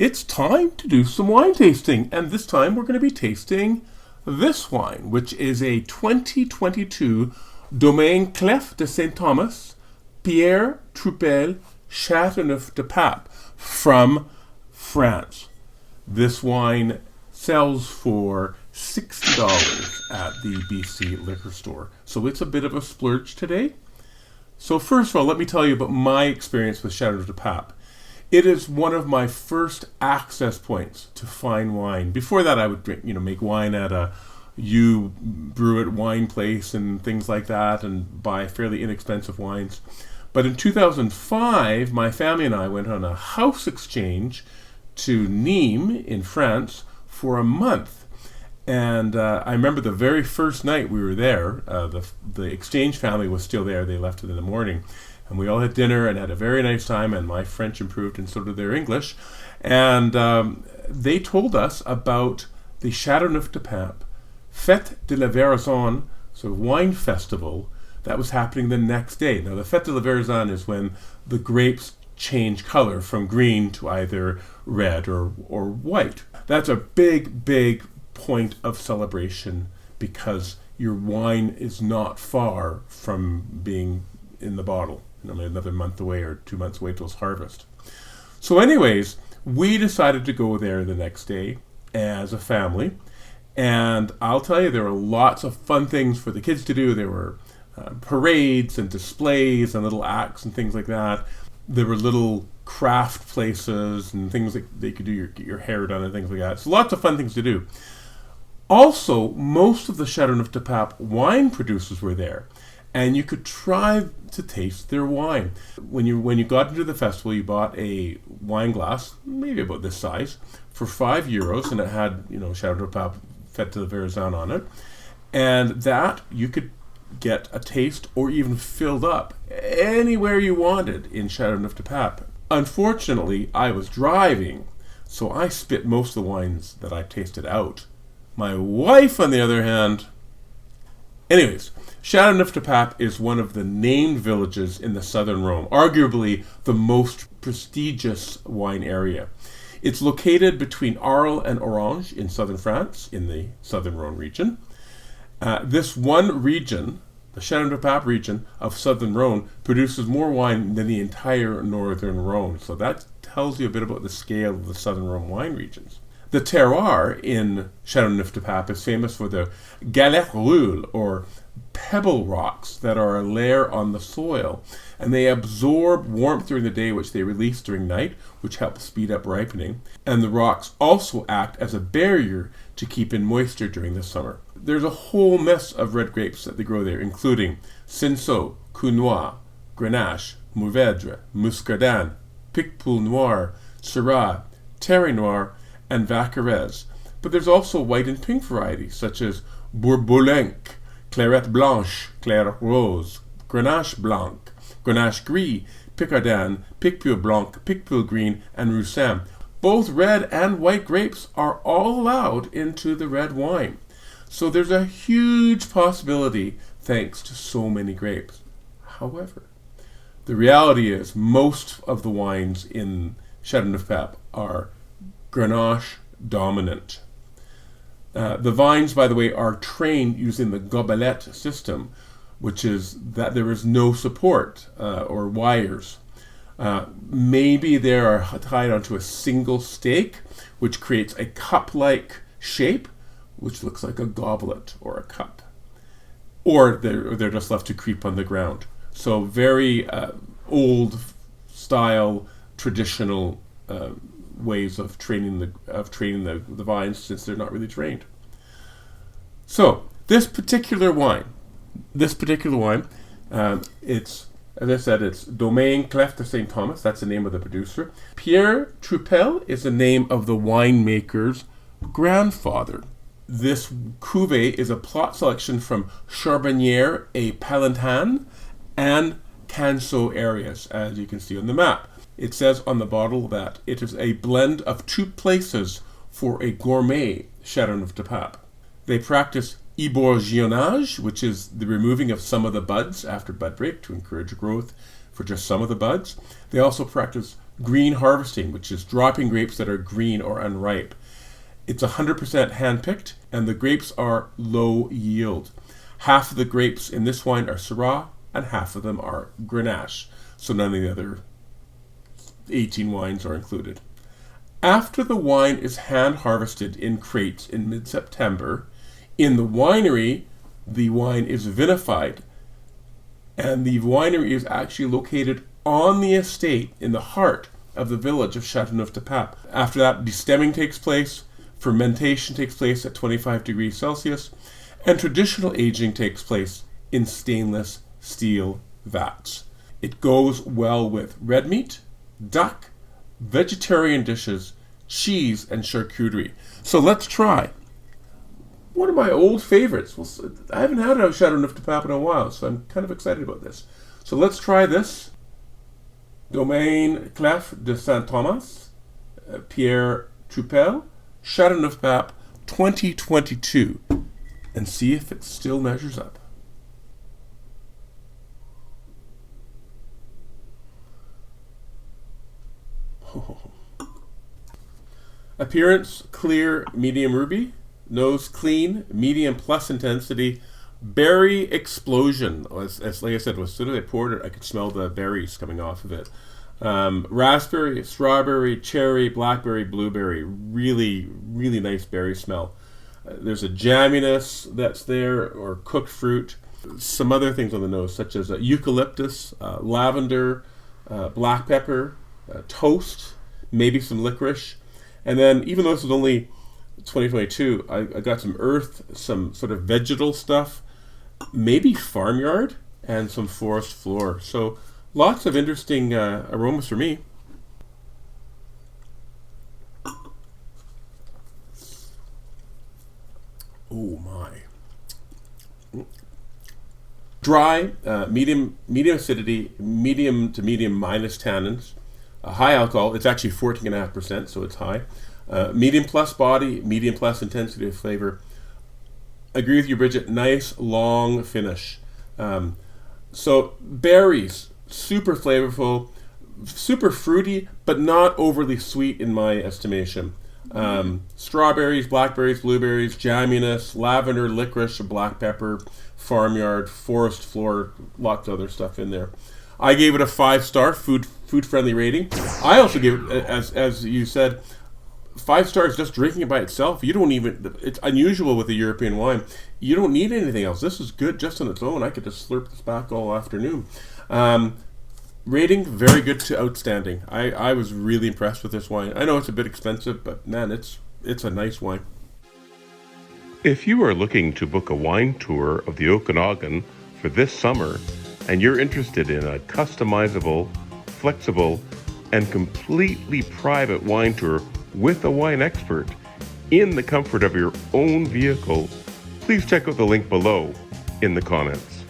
It's time to do some wine tasting, and this time we're going to be tasting this wine, which is a 2022 Domaine Clef de Saint-Thomas Pierre Trupel Chateauneuf-du-Pape from France. This wine sells for $60 at the BC liquor store, so it's a bit of a splurge today. So first of all, let me tell you about my experience with Chateauneuf-du-Pape. It is one of my first access points to fine wine. Before that, I would drink, make wine at a brew it wine place and things like that, and buy fairly inexpensive wines. But in 2005, my family and I went on a house exchange to Nîmes in France for a month. And I remember the very first night we were there, the exchange family was still there. They left in the morning. And we all had dinner and had a very nice time, and my French improved and so did their English. And they told us about the Chateauneuf-du-Pape Fête de la Veraison, so wine festival, that was happening the next day. Now, the Fête de la Veraison is when the grapes change color from green to either red or white. That's a big, big point of celebration because your wine is not far from being in the bottle. Another month away or 2 months away till it's harvest. So anyways, we decided to go there the next day as a family. And I'll tell you, there were lots of fun things for the kids to do. There were parades and displays and little acts and things like that. There were little craft places and things like they could do get your hair done and things like that. So lots of fun things to do. Also, most of the Chateauneuf-du-Pape wine producers were there. And you could try to taste their wine. When you got into the festival, you bought a wine glass, maybe about this size, for €5, and it had, Chateauneuf-du-Pape Fête de la Veraison on it. And that you could get a taste or even filled up anywhere you wanted in Chateauneuf-du-Pape. Unfortunately, I was driving, so I spit most of the wines that I tasted out. My wife, on the other hand... Anyways, Chateauneuf-du-Pape is one of the named villages in the Southern Rhone, arguably the most prestigious wine area. It's located between Arles and Orange in southern France, in the Southern Rhone region. This one region, the Chateauneuf-du-Pape region of Southern Rhone, produces more wine than the entire Northern Rhone. So that tells you a bit about the scale of the Southern Rhone wine regions. The terroir in Chateauneuf-du-Pape is famous for the galets rouges, or pebble rocks that are a layer on the soil, and they absorb warmth during the day, which they release during night, which helps speed up ripening. And the rocks also act as a barrier to keep in moisture during the summer. There's a whole mess of red grapes that they grow there, including Cinsault, Counois, Grenache, Mourvèdre, Muscadin, Picpoul Noir, Syrah, Terre Noire, and Vaccarez. But there's also white and pink varieties, such as Bourboulink, Clairette Blanche, Claire Rose, Grenache Blanc, Grenache Gris, Picardin, Picpoul Blanc, Picpoul Green, and Roussin. Both red and white grapes are all allowed into the red wine. So there's a huge possibility thanks to so many grapes. However, the reality is most of the wines in Chateauneuf-du-Pape are Grenache dominant. The vines, by the way, are trained using the gobelette system, which is that there is no support or wires. Maybe they are tied onto a single stake, which creates a cup-like shape, which looks like a goblet or a cup. Or they're just left to creep on the ground. So very old style, traditional ways of training the vines, since they're not really trained. So this particular wine, it's, as I said, it's Domaine Clef de Saint-Thomas. That's the name of the producer. Pierre Trupel is the name of the winemaker's grandfather. This cuvée is a plot selection from Charbonnières et Palantin and Canso areas, as you can see on the map. It says on the bottle that it is a blend of two places for a gourmet Chateauneuf-du-Pape. They practice ébourgeonnage, which is the removing of some of the buds after bud break to encourage growth for just some of the buds. They also practice green harvesting, which is dropping grapes that are green or unripe. It's 100% hand-picked, and the grapes are low yield. Half of the grapes in this wine are Syrah, and half of them are Grenache. So none of the other 18 wines are included. After the wine is hand-harvested in crates in mid-September, in the winery, the wine is vinified, and the winery is actually located on the estate in the heart of the village of Chateauneuf-du-Pape. After that, destemming takes place, fermentation takes place at 25 degrees Celsius, and traditional aging takes place in stainless steel vats. It goes well with red meat, duck, vegetarian dishes, cheese, and charcuterie. So let's try. One of my old favorites. Well, I haven't had a Chateauneuf-du-Pape in a while, so I'm kind of excited about this. So let's try this. Domaine Clef de Saint-Thomas, Pierre Trupel, Chateauneuf-du-Pape 2022, and see if it still measures up. Appearance, clear, medium ruby. Nose, clean, medium plus intensity. Berry explosion. As like I said, as soon as I poured it, I could smell the berries coming off of it. Raspberry, strawberry, cherry, blackberry, blueberry. Really, really nice berry smell. There's a jamminess that's there, or cooked fruit. Some other things on the nose, such as eucalyptus, lavender, black pepper, toast, maybe some licorice. And then, even though this is only 2022, I got some earth, some sort of vegetal stuff, maybe farmyard, and some forest floor. So lots of interesting aromas for me. Oh my. Dry, medium acidity, medium to medium minus tannins. High alcohol, it's actually 14.5%, so it's high. Medium plus body, medium plus intensity of flavor. Agree with you, Bridget. Nice long finish. So berries, super flavorful, super fruity, but not overly sweet in my estimation. Strawberries, blackberries, blueberries, jamminess, lavender, licorice, black pepper, farmyard, forest floor, lots of other stuff in there. I gave it a 5-star food-friendly rating. I also gave it, as you said, 5 stars just drinking it by itself. You don't even, it's unusual with a European wine. You don't need anything else. This is good just on its own. I could just slurp this back all afternoon. Rating, very good to outstanding. I was really impressed with this wine. I know it's a bit expensive, but man, it's a nice wine. If you are looking to book a wine tour of the Okanagan for this summer, and you're interested in a customizable, flexible, and completely private wine tour with a wine expert in the comfort of your own vehicle, please check out the link below in the comments.